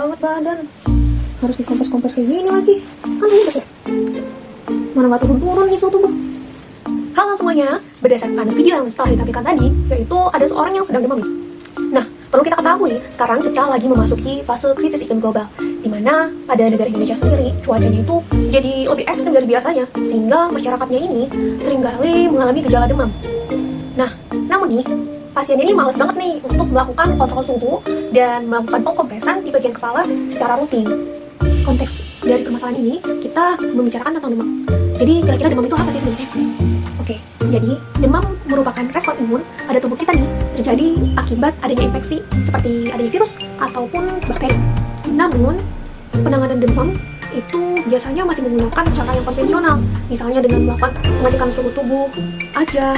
banget badan. Harus dikompres-kompres kayak gini lagi. Kan ribet ya. Mana nggak turun-turun nih suhu tubuh. Halo semuanya, berdasarkan video yang telah ditampilkan tadi, yaitu ada seorang yang sedang demam. Nah, perlu kita ketahui, sekarang kita lagi memasuki fase krisis iklim global, di mana pada negara Indonesia sendiri, cuacanya itu jadi lebih ekstrem dari biasanya, sehingga masyarakatnya ini seringkali mengalami gejala demam. Nah, namun nih, pasien ini malas banget nih untuk melakukan kontrol suhu dan melakukan pengkompresan di bagian kepala secara rutin. Konteks dari permasalahan ini, kita membicarakan tentang demam. Jadi, kira-kira demam itu apa sih sebenarnya? Oke, jadi demam merupakan respon imun pada tubuh kita nih, terjadi akibat adanya infeksi seperti adanya virus ataupun bakteri. Namun, penanganan demam itu biasanya masih menggunakan cara yang konvensional, misalnya dengan melakukan pengecekan suhu tubuh aja,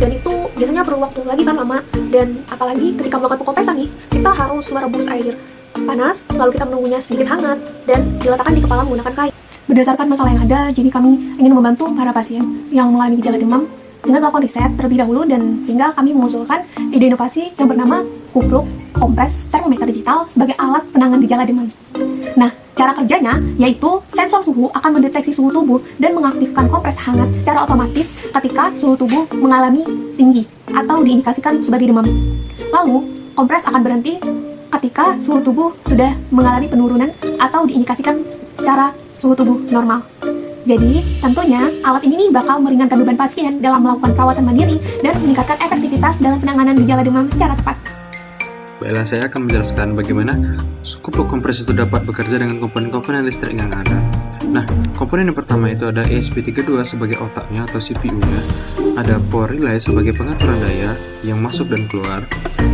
dan itu biasanya perlu waktu lagi kan lama, dan apalagi ketika melakukan pengkompresan nih, kita harus merebus air panas, lalu kita menunggunya sedikit hangat, dan diletakkan di kepala menggunakan kain. Berdasarkan masalah yang ada, jadi kami ingin membantu para pasien yang mengalami gejala demam dengan melakukan riset terlebih dahulu, dan sehingga kami mengusulkan ide inovasi yang bernama Kupluk Kompres Termometer Digital sebagai alat penanganan gejala demam. Nah, cara kerjanya yaitu sensor suhu akan mendeteksi suhu tubuh dan mengaktifkan kompres hangat secara otomatis ketika suhu tubuh mengalami tinggi atau diindikasikan sebagai demam. Lalu, kompres akan berhenti ketika suhu tubuh sudah mengalami penurunan atau diindikasikan secara suhu tubuh normal. Jadi, tentunya alat ini bakal meringankan beban pasien dalam melakukan perawatan mandiri dan meningkatkan efektivitas dalam penanganan gejala demam secara tepat. Baiklah, saya akan menjelaskan bagaimana kupluk kompres itu dapat bekerja dengan komponen-komponen listrik yang ada. Nah, komponen yang pertama itu ada ESP32 sebagai otaknya atau CPU-nya, ada power relay sebagai pengaturan daya yang masuk dan keluar,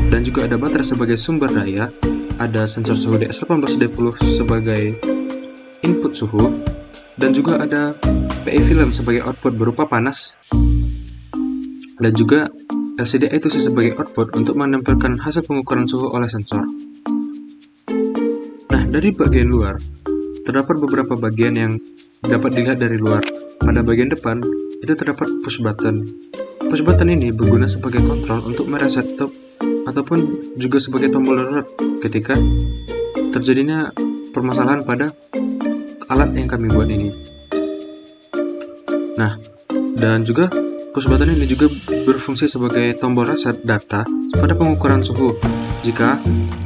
dan juga ada baterai sebagai sumber daya, ada sensor suhu DS18D10 sebagai input suhu, dan juga ada PE film sebagai output berupa panas, dan juga LCD I2C sebagai output untuk menampilkan hasil pengukuran suhu oleh sensor. Nah, dari bagian luar, terdapat beberapa bagian yang dapat dilihat dari luar. Pada bagian depan, itu terdapat push button. Push button ini berguna sebagai kontrol untuk mereset top ataupun juga sebagai tombol darurat ketika terjadinya permasalahan pada alat yang kami buat ini. Nah, dan juga push button ini juga berfungsi sebagai tombol reset data pada pengukuran suhu jika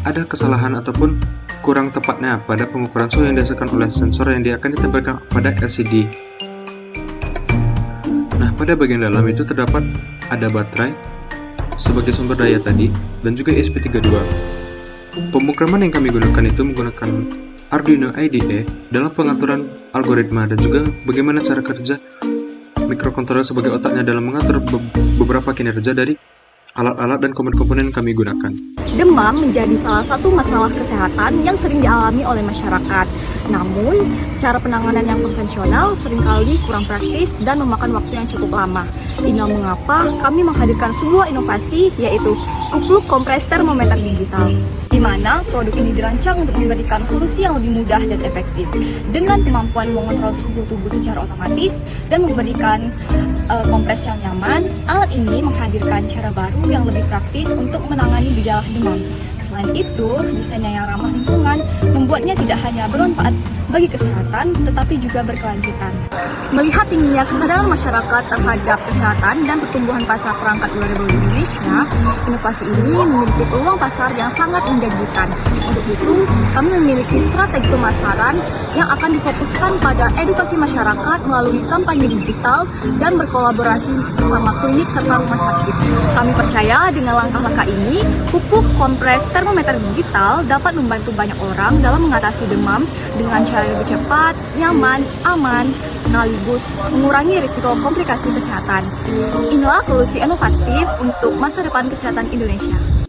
ada kesalahan ataupun kurang tepatnya pada pengukuran suhu yang dihasilkan oleh sensor yang akan ditempelkan pada LCD. Nah, pada bagian dalam itu terdapat ada baterai sebagai sumber daya tadi dan juga ESP32. Pemrograman yang kami gunakan itu menggunakan Arduino IDE dalam pengaturan algoritma dan juga bagaimana cara kerja mikrokontroler sebagai otaknya dalam mengatur beberapa kinerja dari alat-alat dan komponen-komponen yang kami gunakan. Demam menjadi salah satu masalah kesehatan yang sering dialami oleh masyarakat. Namun, cara penanganan yang konvensional seringkali kurang praktis dan memakan waktu yang cukup lama. Inilah mengapa kami menghadirkan sebuah inovasi, yaitu Kupluk Kompres Termometer Digital, di mana produk ini dirancang untuk memberikan solusi yang lebih mudah dan efektif dengan kemampuan mengontrol suhu tubuh secara otomatis dan memberikan kompres yang nyaman. Alat ini menghadirkan cara baru yang lebih praktis untuk menangani gejala demam. Selain itu, desainnya yang ramah lingkungan membuatnya tidak hanya bermanfaat bagi kesehatan, tetapi juga berkelanjutan. Melihat tingginya kesadaran masyarakat terhadap kesehatan dan pertumbuhan pasar perangkat wearable di Indonesia, inovasi ini memiliki peluang pasar yang sangat menjanjikan. Untuk itu, kami memiliki strategi pemasaran yang akan difokuskan pada edukasi masyarakat melalui kampanye digital dan berkolaborasi bersama klinik serta rumah sakit. Kami percaya dengan langkah-langkah ini, Kupluk Kompres Termometer Digital dapat membantu banyak orang dalam mengatasi demam dengan cara yang lebih cepat, nyaman, aman, sekaligus mengurangi risiko komplikasi kesehatan. Inilah solusi inovatif untuk masa depan kesehatan Indonesia.